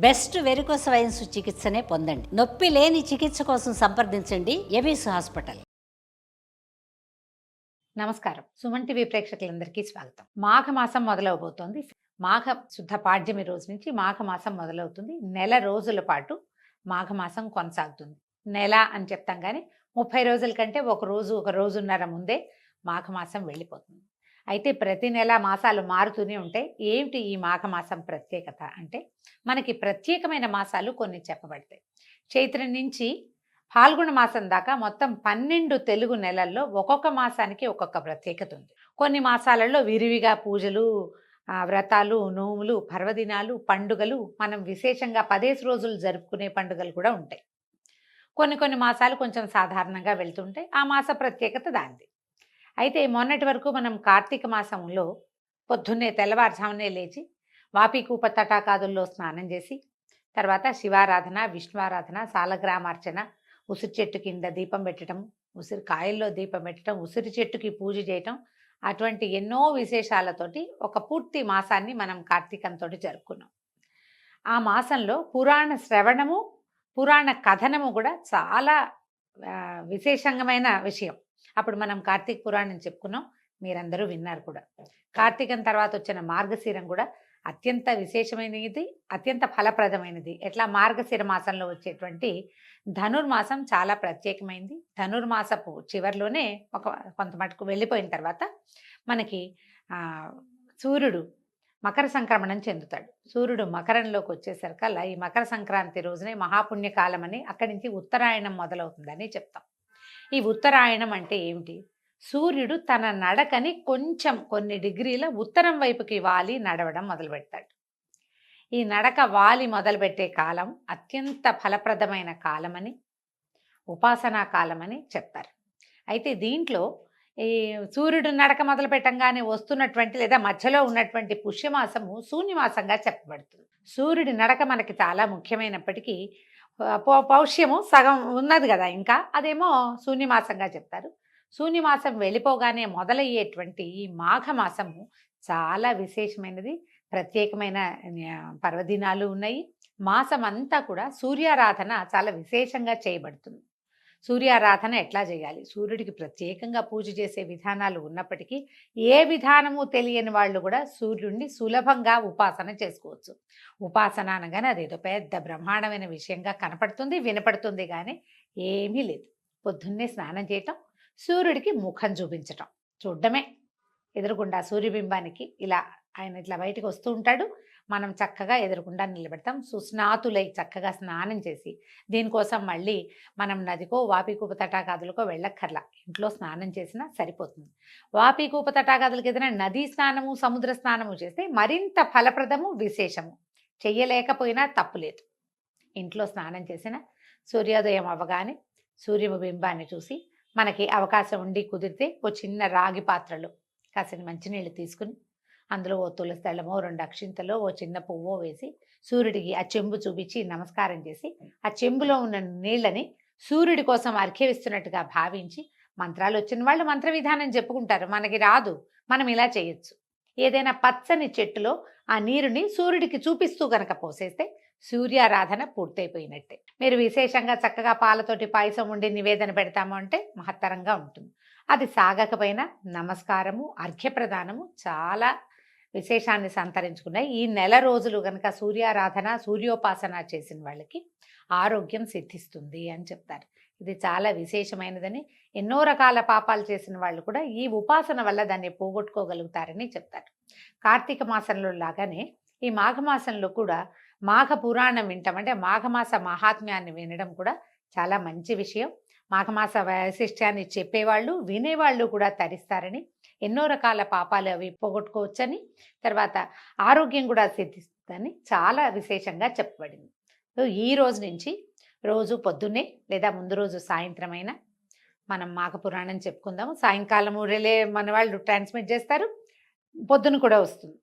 Best varicose veins చికిత్సనే పొందండి. నొప్పి లేని చికిత్స కోసం సంప్రదించండి ఎవిస్ హాస్పిటల్. నమస్కారం. సుమన్ టీవీ ప్రేక్షకులందరికీ స్వాగతం. మాఘమాసం మొదలవబోతోంది. మాఘ శుద్ధ పాడ్యమి రోజు నుంచి మాఘమాసం మొదలవుతుంది. నెల రోజుల పాటు మాఘమాసం కొనసాగుతుంది. నెల అని చెప్తాం కానీ 30 రోజుల కంటే ఒక రోజున్నర ముందే మాఘమాసం వెళ్ళిపోతుంది. అయితే ప్రతి నెల మాసాలు మారుతూనే ఉంటాయి. ఏమిటి ఈ మాఘమాసం ప్రత్యేకత అంటే, మనకి ప్రత్యేకమైన మాసాలు కొన్ని చెప్పబడతాయి. చైత్రం నుంచి ఫాల్గుణ మాసం దాకా మొత్తం 12 తెలుగు నెలల్లో ఒక్కొక్క మాసానికి ఒక్కొక్క ప్రత్యేకత ఉంది. కొన్ని మాసాలలో విరివిగా పూజలు, వ్రతాలు, నోములు, పర్వదినాలు, పండుగలు, మనం విశేషంగా 10 రోజులు జరుపుకునే పండుగలు కూడా ఉంటాయి. కొన్ని మాసాలు కొంచెం సాధారణంగా వెళ్తుంటాయి. ఆ మాస ప్రత్యేకత దానిది. అయితే మొన్నటి వరకు మనం కార్తీక మాసంలో పొద్దున్నే తెల్లవారుజామునే లేచి వాపీకూప తటాకాదుల్లో స్నానం చేసి, తర్వాత శివారాధన, విష్ణువారాధన, సాలగ్రామార్చన, ఉసిరి చెట్టు కింద దీపం పెట్టడం, ఉసిరి కాయల్లో దీపం పెట్టడం, ఉసిరి చెట్టుకి పూజ చేయటం, అటువంటి ఎన్నో విశేషాలతోటి ఒక పూర్తి మాసాన్ని మనం కార్తీకంతో జరుపుకున్నాం. ఆ మాసంలో పురాణ శ్రవణము, పురాణ కథనము కూడా చాలా విశేషంగమైన విషయం. అప్పుడు మనం కార్తీక పురాణం చెప్పుకున్నాం, మీరందరూ విన్నారు కూడా. కార్తీకం తర్వాత వచ్చిన మార్గశిరం కూడా అత్యంత విశేషమైనది, అత్యంత ఫలప్రదమైనది. ఎట్లా మార్గశిర మాసంలో వచ్చేటువంటి ధనుర్మాసం చాలా ప్రత్యేకమైంది. ధనుర్మాసపు చివరిలోనే కొంత మటుకు వెళ్ళిపోయిన తర్వాత మనకి సూర్యుడు మకర సంక్రమణం చెందుతాడు. సూర్యుడు మకరంలోకి వచ్చేసరికల్లా ఈ మకర సంక్రాంతి రోజునే మహాపుణ్యకాలం అని, అక్కడి నుంచి ఉత్తరాయణం మొదలవుతుందని చెప్తాం. ఈ ఉత్తరాయణం అంటే ఏమిటి? సూర్యుడు తన నడకని కొంచెం కొన్ని డిగ్రీల ఉత్తరం వైపుకి వాలి నడవడం మొదలుపెడతాడు. ఈ నడక వాలి మొదలుపెట్టే కాలం అత్యంత ఫలప్రదమైన కాలమని, ఉపాసనా కాలమని చెప్తారు. అయితే దీంట్లో ఈ సూర్యుడు నడక మొదలు పెట్టంగానే వస్తున్నటువంటి లేదా మధ్యలో ఉన్నటువంటి పుష్యమాసము శూన్యమాసంగా చెప్పబడుతుంది. సూర్యుడి నడక మనకి చాలా ముఖ్యమైనప్పటికీ పౌష్యము సగం ఉన్నది కదా, ఇంకా అదేమో శూన్యమాసంగా చెప్తారు. శూన్యమాసం వెళ్ళిపోగానే మొదలయ్యేటువంటి ఈ మాఘమాసము చాలా విశేషమైనది. ప్రత్యేకమైన పర్వదినాలు ఉన్నాయి. మాసం అంతా కూడా సూర్యారాధన చాలా విశేషంగా చేయబడుతుంది. సూర్యారాధన ఎట్లా చేయాలి, సూర్యుడికి ప్రత్యేకంగా పూజ చేసే విధానాలు ఉన్నప్పటికీ ఏ విధానము తెలియని వాళ్ళు కూడా సూర్యుడిని సులభంగా ఉపాసన చేసుకోవచ్చు. ఉపాసన అనగానే అదేదో పెద్ద బ్రహ్మాండమైన విషయంగా కనపడుతుంది, వినపడుతుంది, కానీ ఏమీ లేదు. పొద్దున్నే స్నానం చేయటం, సూర్యుడికి ముఖం చూపించటం, చూడడమే. ఎదురుగుండా సూర్యబింబానికి ఇలా ఆయన ఇట్లా బయటకు వస్తూ ఉంటాడు, మనం చక్కగా ఎదురుకుండా నిలబెడతాం. సుస్నాతులై చక్కగా స్నానం చేసి, దీనికోసం మళ్ళీ మనం నదికో వాపీకూప తటాకాదులకో వెళ్ళక్కర్లా, ఇంట్లో స్నానం చేసినా సరిపోతుంది. వాపీకూప తటాకాదులకి ఏదైనా నదీ స్నానము, సముద్ర స్నానము చేస్తే మరింత ఫలప్రదము, విశేషము. చెయ్యలేకపోయినా తప్పులేదు. ఇంట్లో స్నానం చేసిన సూర్యోదయం అవ్వగానే సూర్యబింబాన్ని చూసి, మనకి అవకాశం ఉండి కుదిరితే ఓ చిన్న రాగి పాత్రలో కాసిన మంచినీళ్ళు తీసుకుని, అందులో ఓ తులసి దళమో 2 అక్షింతలో ఓ చిన్న పువ్వో వేసి సూర్యుడికి ఆ చెంబు చూపించి నమస్కారం చేసి, ఆ చెంబులో ఉన్న నీళ్ళని సూర్యుడి కోసం అర్ఘ్యమిస్తున్నట్టుగా భావించి, మంత్రాలు వచ్చిన వాళ్ళు మంత్ర విధానం చెప్పుకుంటారు, మనకి రాదు, మనం ఇలా చేయొచ్చు. ఏదైనా పచ్చని చెట్టులో ఆ నీరుని సూర్యుడికి చూపిస్తూ కనుక పోసేస్తే సూర్యారాధన పూర్తయిపోయినట్టే. మీరు విశేషంగా చక్కగా పాలతోటి పాయసం ఉండి నివేదన పెడతాము అంటే మహత్తరంగా ఉంటుంది. అది సాగకపోయినా నమస్కారము, అర్ఘ్యప్రదానము చాలా విశేషాన్ని సంతరించుకున్నాయి. ఈ నెల రోజులు కనుక సూర్యారాధన, సూర్యోపాసన చేసిన వాళ్ళకి ఆరోగ్యం సిద్ధిస్తుంది అని చెప్తారు. ఇది చాలా విశేషమైనదని, ఎన్నో రకాల పాపాలు చేసిన వాళ్ళు కూడా ఈ ఉపాసన వల్ల దాన్ని పోగొట్టుకోగలుగుతారని చెప్తారు. కార్తీక మాసంలో లాగానే ఈ మాఘమాసంలో కూడా మాఘ పురాణం వింటాం, అంటే మాఘమాస మహాత్మ్యాన్ని వినడం కూడా చాలా మంచి విషయం. మాఘమాస వైశిష్ట్యాన్ని చెప్పేవాళ్ళు, వినేవాళ్ళు కూడా తరిస్తారని, ఎన్నో రకాల పాపాలు అవి పోగొట్టుకోవచ్చని, తర్వాత ఆరోగ్యం కూడా సిద్ధిస్తుందని చాలా విశేషంగా చెప్పబడింది. సో ఈ రోజు నుంచి రోజు పొద్దున్నే లేదా ముందు రోజు సాయంత్రమైనా మనం మాఘ పురాణం చెప్పుకుందాము. సాయంకాలము రిలే మన వాళ్ళు ట్రాన్స్మిట్ చేస్తారు, పొద్దున కూడా వస్తుంది.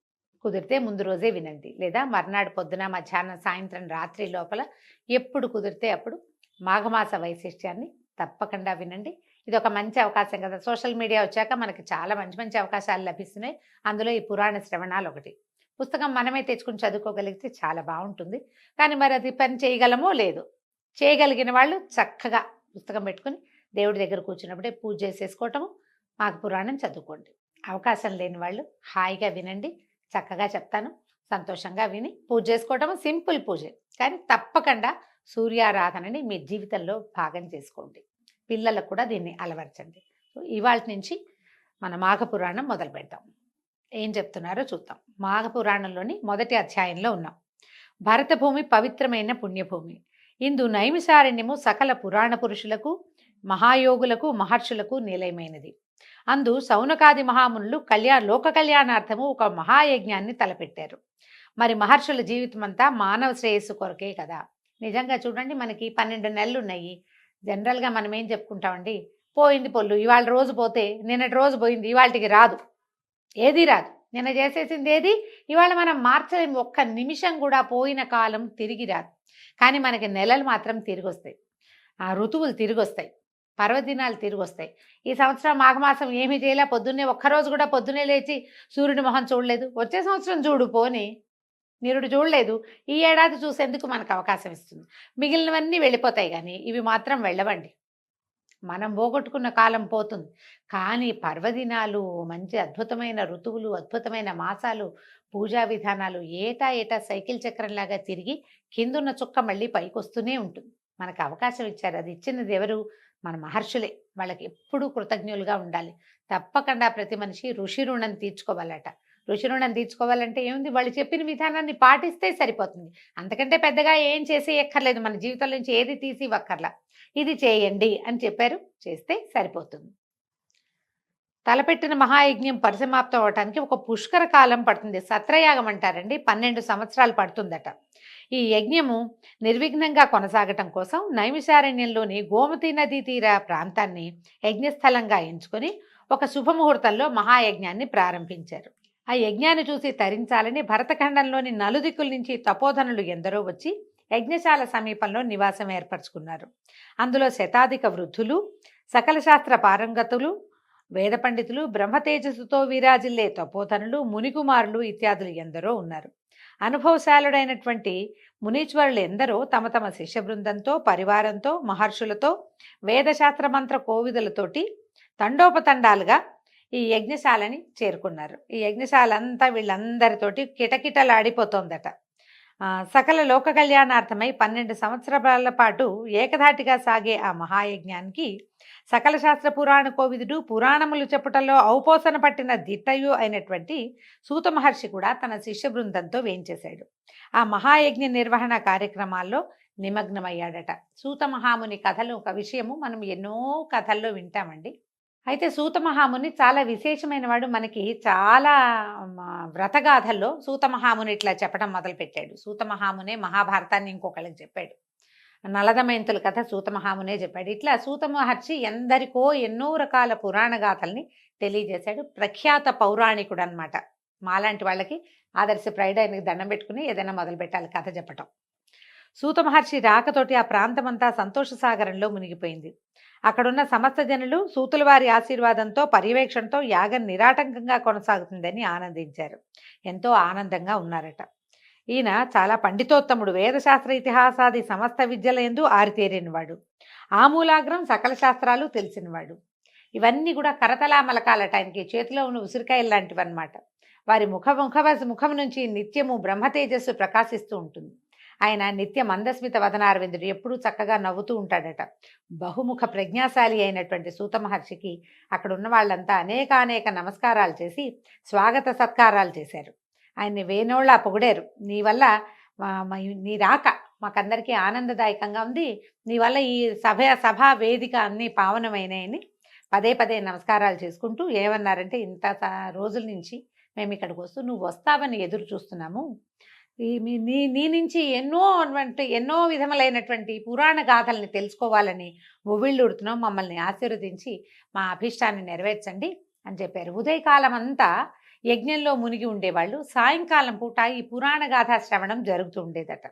కుదిరితే ముందు రోజే వినండి, లేదా మర్నాడు పొద్దున, మధ్యాహ్నం, సాయంత్రం, రాత్రి లోపల ఎప్పుడు కుదిరితే అప్పుడు మాఘమాస వైశిష్ట్యాన్ని తప్పకుండా వినండి. ఇది ఒక మంచి అవకాశం కదా. సోషల్ మీడియా వచ్చాక మనకి చాలా మంచి మంచి అవకాశాలు లభిస్తున్నాయి. అందులో ఈ పురాణ శ్రవణాలు ఒకటి. పుస్తకం మనమే తెచ్చుకుని చదువుకోగలిగితే చాలా బాగుంటుంది. కానీ మరి అది పని చేయగలమో లేదో. చేయగలిగిన వాళ్ళు చక్కగా పుస్తకం పెట్టుకుని దేవుడి దగ్గర కూర్చున్నప్పుడే పూజ చేసేసుకోవటము, మాఘ పురాణం చదువుకోండి. అవకాశం లేని వాళ్ళు హాయిగా వినండి, చక్కగా చెప్తాను, సంతోషంగా విని పూజ చేసుకోవటము సింపుల్ పూజే. కానీ తప్పకుండా సూర్యారాధనని మీ జీవితంలో భాగం చేసుకోండి. పిల్లలకు కూడా దీన్ని అలవర్చండి. సో ఇవాళ నుంచి మన మాఘ పురాణం మొదలు పెడతాం. ఏం చెప్తున్నారో చూద్దాం. మాఘ పురాణంలోని మొదటి అధ్యాయంలో ఉన్నాం. భరతభూమి పవిత్రమైన పుణ్యభూమి. ఇందు నైమిషారణ్యము సకల పురాణ పురుషులకు, మహాయోగులకు, మహర్షులకు నిలయమైనది. అందు సౌనకాది మహామునులు లోక కళ్యాణార్థము ఒక మహాయజ్ఞాన్ని తలపెట్టారు. మరి మహర్షుల జీవితం అంతా మానవ శ్రేయస్సు కొరకే కదా. నిజంగా చూడండి, మనకి 12 నెలలు ఉన్నాయి. జనరల్గా మనం ఏం చెప్పుకుంటామండి, పోయింది పొల్లు, ఇవాళ రోజు పోతే నిన్నటి రోజు పోయింది, ఇవాళకి రాదు, ఏది రాదు. నిన్న చేసేసింది ఏది ఇవాళ మనం మార్చలేము. ఒక్క నిమిషం కూడా పోయిన కాలం తిరిగి రాదు. కానీ మనకి నెలలు మాత్రం తిరిగి వస్తాయి, ఆ ఋతువులు తిరిగి వస్తాయి, పర్వదినాలు తిరిగి వస్తాయి. ఈ సంవత్సరం మాఘమాసం ఏమీ చేయలే, పొద్దున్నే ఒక్కరోజు కూడా పొద్దున్నే లేచి సూర్యుడి మొహం చూడలేదు. వచ్చే సంవత్సరం చూడు పోని, నిరుడు చూడలేదు, ఈ ఏడాది చూసేందుకు మనకు అవకాశం ఇస్తుంది. మిగిలినవన్నీ వెళ్ళిపోతాయి కానీ ఇవి మాత్రం వెళ్ళవండి. మనం పోగొట్టుకున్న కాలం పోతుంది. కానీ పర్వదినాలు, మంచి అద్భుతమైన ఋతువులు, అద్భుతమైన మాసాలు, పూజా విధానాలు ఏటా సైకిల్ చక్రంలాగా తిరిగి కిందున్న చుక్క మళ్ళీ పైకి వస్తూనే ఉంటుంది. మనకు అవకాశం ఇచ్చారు. అది ఇచ్చినది ఎవరు? మన మహర్షులే. వాళ్ళకి ఎప్పుడూ కృతజ్ఞులుగా ఉండాలి. తప్పకుండా ప్రతి మనిషి ఋషి రుణం తీర్చుకోవాలట. ఋషి రుణం తీర్చుకోవాలంటే ఏముంది, వాళ్ళు చెప్పిన విధానాన్ని పాటిస్తే సరిపోతుంది. అంతకంటే పెద్దగా ఏం చేసి ఎక్కర్లేదు. మన జీవితం నుంచి ఏది తీసి ఇవ్వక్కర్లా. ఇది చేయండి అని చెప్పారు, చేస్తే సరిపోతుంది. తలపెట్టిన మహాయజ్ఞం పరిసమాప్తం అవటానికి ఒక పుష్కర కాలం పడుతుంది. సత్రయాగం అంటారండి, 12 సంవత్సరాలు పడుతుందట. ఈ యజ్ఞము నిర్విఘ్నంగా కొనసాగటం కోసం నైమిషారణ్యంలోని గోమతి నదీ తీర ప్రాంతాన్ని యజ్ఞస్థలంగా ఎంచుకొని ఒక శుభముహూర్తంలో మహాయజ్ఞాన్ని ప్రారంభించారు. ఆ యజ్ఞాన్ని చూసి తరించాలని భరతఖండంలోని నలుదిక్కుల నుంచి తపోధనులు ఎందరో వచ్చి యజ్ఞశాల సమీపంలో నివాసం ఏర్పరచుకున్నారు. అందులో శతాధిక వృద్ధులు, సకల శాస్త్ర పారంగతులు, వేద పండితులు, బ్రహ్మతేజస్సుతో విరాజిల్లే తపోధనులు, మునికుమారులు ఇత్యాదులు ఎందరో ఉన్నారు. అనుభవశాలుడైనటువంటి మునీశ్వరులు ఎందరో తమ తమ శిష్య బృందంతో, పరివారంతో, మహర్షులతో, వేదశాస్త్ర మంత్ర కోవిదలతోటి తండోపతండాలుగా ఈ యజ్ఞశాలని చేరుకున్నారు. ఈ యజ్ఞశాల అంతా వీళ్ళందరితోటి కిటకిటలాడిపోతోందట. సకల లోక కళ్యాణార్థమై 12 సంవత్సరాల పాటు ఏకధాటిగా సాగే ఆ మహాయజ్ఞానికి సకల శాస్త్ర పురాణ కోవిదుడు, పురాణములు చెప్పుటలో ఔపోసన పట్టిన దిట్టయు అయినటువంటి సూత మహర్షి కూడా తన శిష్య బృందంతో వేంచేశాడు. ఆ మహాయజ్ఞ నిర్వహణ కార్యక్రమాల్లో నిమగ్నమయ్యాడట. సూత మహాముని కథలు ఒక విషయము మనం ఎన్నో కథల్లో వింటామండి. అయితే సూత మహాముని చాలా విశేషమైన వాడు. మనకి చాలా వ్రతగాథల్లో సూత మహాముని ఇట్లా చెప్పడం మొదలుపెట్టాడు. సూత మహామునే మహాభారతాన్ని ఇంకొకళ్ళకి చెప్పాడు. నలదమయంతుల కథ సూత మహామునే చెప్పాడు. ఇట్లా సూత మహర్షి ఎందరికో ఎన్నో రకాల పురాణ గాథల్ని తెలియజేశాడు. ప్రఖ్యాత పౌరాణికుడు అనమాట. మాలాంటి వాళ్ళకి ఆదర్శప్రాయుడు. ఆయనకి దండం పెట్టుకుని ఏదైనా మొదలు పెట్టాలి కథ చెప్పటం. సూత మహర్షి రాకతోటి ఆ ప్రాంతమంతా సంతోష సాగరంలో మునిగిపోయింది. అక్కడున్న సమస్త జనులు సూతుల వారి ఆశీర్వాదంతో, పర్యవేక్షణతో యాగం నిరాటంకంగా కొనసాగుతుందని ఆనందించారు. ఎంతో ఆనందంగా ఉన్నారట. ఈయన చాలా పండితోత్తముడు. వేదశాస్త్ర ఇతిహాసాది సమస్త విద్యల యందు ఆరితేరినవాడు. ఆమూలాగ్రం సకల శాస్త్రాలు తెలిసినవాడు. ఇవన్నీ కూడా కరతలామలకాలట. ఆయనకి చేతిలో ఉన్న ఉసిరికాయలు లాంటివన్నమాట. వారి ముఖం నుంచి నిత్యము బ్రహ్మతేజస్సు ప్రకాశిస్తూ ఉంటుంది. ఆయన నిత్య మందస్మిత వదనారవిందుడు, ఎప్పుడూ చక్కగా నవ్వుతూ ఉంటాడట. బహుముఖ ప్రజ్ఞాశాలి అయినటువంటి సూత మహర్షికి అక్కడ ఉన్న వాళ్ళంతా అనేక నమస్కారాలు చేసి స్వాగత సత్కారాలు చేశారు. ఆయన్ని వేనోళ్ళ పొగిడారు. నీ వల్ల నీ రాక మాకందరికీ ఆనందదాయకంగా ఉంది. నీ వల్ల ఈ సభా వేదిక అన్నీ పావనమైనాయని పదే నమస్కారాలు చేసుకుంటూ ఏమన్నారంటే, ఇంత రోజుల నుంచి మేము ఇక్కడికి వస్తూ నువ్వు వస్తావని ఎదురు చూస్తున్నాము. నీ నుంచి ఎన్నో విధములైనటువంటి పురాణ గాథల్ని తెలుసుకోవాలని ఉవ్విళ్ళూడుతున్నాం. మమ్మల్ని ఆశీర్వదించి మా అభిష్టాన్ని నెరవేర్చండి అని చెప్పారు. ఉదయకాలం అంతా యజ్ఞంలో మునిగి ఉండేవాళ్ళు. సాయంకాలం పూట ఈ పురాణ గాథా శ్రవణం జరుగుతూ ఉండేదట.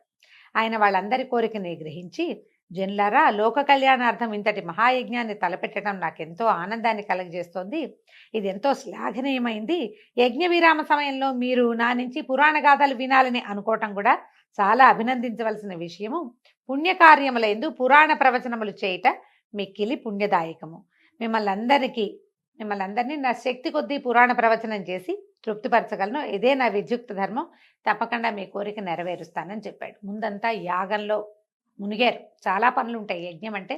ఆయన వాళ్ళందరి కోరికని గ్రహించి జనులారా, లోక కళ్యాణార్థం ఇంతటి మహాయజ్ఞాన్ని తలపెట్టడం నాకెంతో ఆనందాన్ని కలగజేస్తోంది. ఇది ఎంతో శ్లాఘనీయమైంది. యజ్ఞ విరామ సమయంలో మీరు నా నుంచి పురాణ గాథలు వినాలని అనుకోవటం కూడా చాలా అభినందించవలసిన విషయము. పుణ్యకార్యములందు పురాణ ప్రవచనములు చేయుట మిక్కిలి పుణ్యదాయకము. మిమ్మల్ని అందరినీ నా శక్తి కొద్దీ పురాణ ప్రవచనం చేసి తృప్తిపరచగలను. ఇదే నా విద్యుక్త ధర్మం. తప్పకుండా మీ కోరిక నెరవేరుస్తానని చెప్పాడు. ముందంతా యాగంలో మునిగారు. చాలా పనులు ఉంటాయి యజ్ఞం అంటే.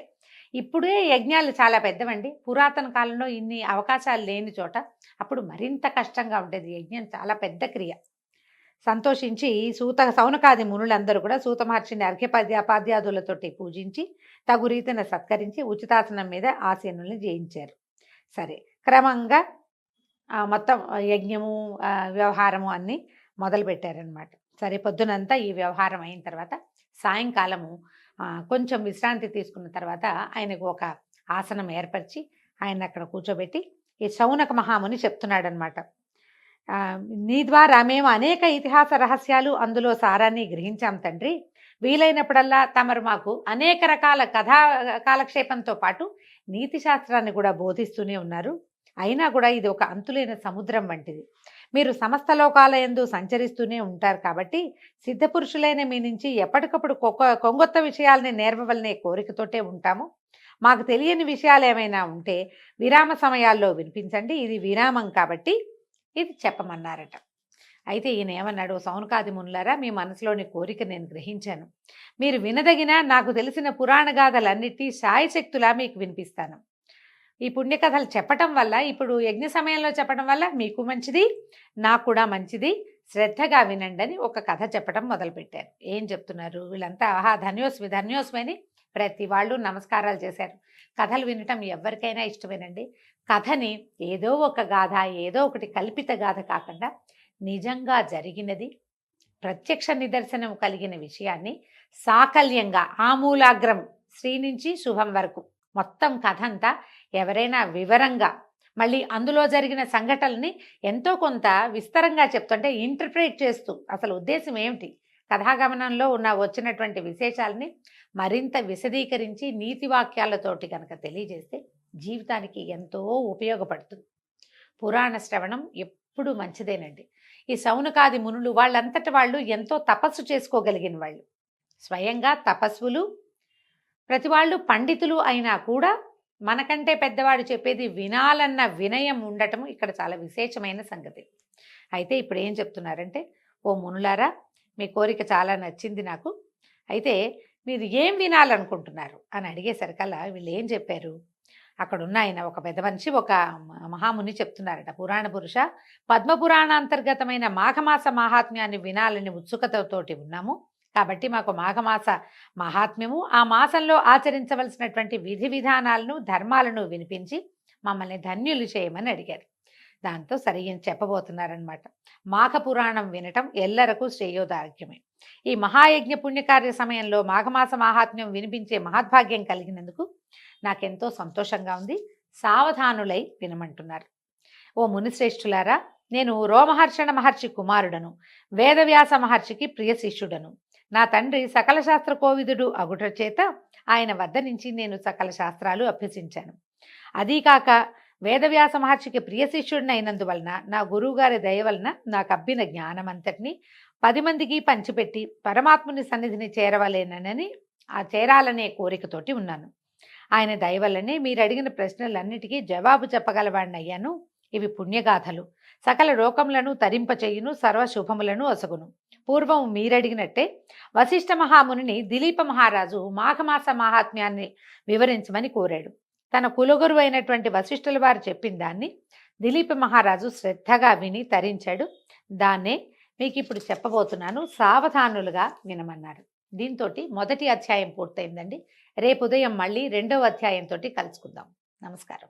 ఇప్పుడే యజ్ఞాలు చాలా పెద్దవండి. పురాతన కాలంలో ఇన్ని అవకాశాలు లేని చోట అప్పుడు మరింత కష్టంగా ఉండేది. యజ్ఞం చాలా పెద్ద క్రియ. సంతోషించి సౌనకాది మునులందరూ కూడా సూత మహర్షిని అర్ఘ్యపాద్యాదులతోటి పూజించి తగు రీతిన సత్కరించి ఉచితాసనం మీద ఆసీనుల్ని జయించారు. సరే, క్రమంగా మొత్తం యజ్ఞము వ్యవహారము అన్నీ మొదలుపెట్టారనమాట. సరే, పొద్దునంతా ఈ వ్యవహారం అయిన తర్వాత సాయంకాలము కొంచెం విశ్రాంతి తీసుకున్న తర్వాత ఆయనకు ఒక ఆసనం ఏర్పరిచి ఆయన అక్కడ కూర్చోబెట్టి ఈ శౌనక మహాముని చెప్తున్నాడు అనమాట. నీ ద్వారా మేము అనేక ఇతిహాస రహస్యాలు అందులో సారాన్ని గ్రహించాం తండ్రి. వీలైనప్పుడల్లా తమరు మాకు అనేక రకాల కథా కాలక్షేపంతో పాటు నీతి శాస్త్రాన్ని కూడా బోధిస్తూనే ఉన్నారు. అయినా కూడా ఇది ఒక అంతులేని సముద్రం వంటిది. మీరు సమస్త లోకాలయందు సంచరిస్తూనే ఉంటారు కాబట్టి సిద్ధపురుషులైన మీ నుంచి ఎప్పటికప్పుడు కొంగొత్త విషయాల్ని నేర్వవలనే కోరికతోటే ఉంటాము. మాకు తెలియని విషయాలు ఏమైనా ఉంటే విరామ సమయాల్లో వినిపించండి. ఇది విరామం కాబట్టి ఇది చెప్పమన్నారట. అయితే ఈయన ఏమన్నాడు, సౌనకాది మునులారా, మీ మనసులోని కోరిక నేను గ్రహించాను. మీరు వినదగిన నాకు తెలిసిన పురాణ గాథలన్నిటి శాయశక్తులా మీకు వినిపిస్తాను. ఈ పుణ్యకథలు చెప్పటం వల్ల, ఇప్పుడు యజ్ఞ సమయంలో చెప్పడం వల్ల మీకు మంచిది, నాకు కూడా మంచిది. శ్రద్ధగా వినండి అని ఒక కథ చెప్పడం మొదలుపెట్టారు. ఏం చెప్తున్నారు వీళ్ళంతా? ధన్యోస్మి ధన్యోస్మి అని ప్రతి వాళ్ళు నమస్కారాలు చేశారు. కథలు వినటం ఎవరికైనా ఇష్టమేనండి. కథని ఏదో ఒక గాథ, ఏదో ఒకటి కల్పిత గాథ కాకుండా నిజంగా జరిగినది, ప్రత్యక్ష నిదర్శనం కలిగిన విషయాన్ని సాకల్యంగా ఆమూలాగ్రం శ్రీ నుంచి శుభం వరకు మొత్తం కథ అంతా ఎవరైనా వివరంగా, మళ్ళీ అందులో జరిగిన సంఘటనల్ని ఎంతో కొంత విస్తరంగా చెప్తుంటే ఇంటర్ప్రేట్ చేస్తూ అసలు ఉద్దేశం ఏమిటి, కథాగమనంలో వచ్చినటువంటి విశేషాలని మరింత విశదీకరించి నీతి వాక్యాలతోటి కనుక తెలియజేస్తే జీవితానికి ఎంతో ఉపయోగపడుతుంది. పురాణ శ్రవణం ఎప్పుడు మంచిదేనండి. ఈ సౌనకాది మునులు వాళ్ళంతటి వాళ్ళు ఎంతో తపస్సు చేసుకోగలిగిన వాళ్ళు, స్వయంగా తపస్సులు, ప్రతి వాళ్ళు పండితులు అయినా కూడా మనకంటే పెద్దవాడు చెప్పేది వినాలన్న వినయం ఉండటం ఇక్కడ చాలా విశేషమైన సంగతి. అయితే ఇప్పుడు ఏం చెప్తున్నారంటే, ఓ మునులారా, మీ కోరిక చాలా నచ్చింది నాకు. అయితే మీరు ఏం వినాలనుకుంటున్నారు అని అడిగేసరికల్లా వీళ్ళు ఏం చెప్పారు, అక్కడున్న ఆయన ఒక పెద్ద మనిషి, ఒక మహాముని చెప్తున్నారట. పురాణ పురుష, పద్మపురాణాంతర్గతమైన మాఘమాస మహాత్మ్యాన్ని వినాలని ఉత్సుకతతోటి ఉన్నాము. కాబట్టి మాకు మాఘమాస మహాత్మ్యము, ఆ మాసంలో ఆచరించవలసినటువంటి విధి విధానాలను ధర్మాలను వినిపించి మమ్మల్ని ధన్యులు చేయమని అడిగారు. దాంతో సరిగ్గా చెప్పబోతున్నారనమాట. మాఘ పురాణం వినటం ఎల్లరకు శ్రేయోదార్ఘ్యమే. ఈ మహాయజ్ఞ పుణ్యకార్య సమయంలో మాఘమాస మహాత్మ్యం వినిపించే మహద్భాగ్యం కలిగినందుకు నాకెంతో సంతోషంగా ఉంది. సావధానులై వినమంటున్నారు. ఓ మునిశ్రేష్ఠులారా, నేను రోమహర్షణ మహర్షి కుమారుడను, వేదవ్యాస మహర్షికి ప్రియ శిష్యుడను. నా తండ్రి సకల శాస్త్ర కోవిదుడు అగుట చేత ఆయన వద్ద నుంచి నేను సకల శాస్త్రాలు అభ్యసించాను. అదీకాక వేదవ్యాస మహర్షికి ప్రియ శిష్యుడినైనందువలన నా గురువుగారి దయ వలన నాకు అబ్బిన జ్ఞానమంతటిని 10 మందికి పంచిపెట్టి పరమాత్ముని సన్నిధిని చేరాలనే కోరికతోటి ఉన్నాను. ఆయన దయ వల్లనే మీరు అడిగిన ప్రశ్నలన్నిటికీ జవాబు చెప్పగలవాడిని అయ్యాను. ఇవి పుణ్యగాథలు, సకల లోకములను తరింపచేయును, సర్వశుభములను ఒసగును. పూర్వం మీరడిగినట్టే వశిష్ఠ మహామునిని దిలీప మహారాజు మాఘమాస మహాత్మ్యాన్ని వివరించమని కోరాడు. తన కులగురు అయినటువంటి వశిష్ఠుల వారు చెప్పిన దాన్ని దిలీప మహారాజు శ్రద్ధగా విని తరించాడు. దాన్నే మీకు ఇప్పుడు చెప్పబోతున్నాను, సావధానులుగా వినమన్నారు. దీంతో మొదటి అధ్యాయం పూర్తయిందండి. రేపు ఉదయం మళ్ళీ 2వ అధ్యాయంతో కలుసుకుందాం. నమస్కారం.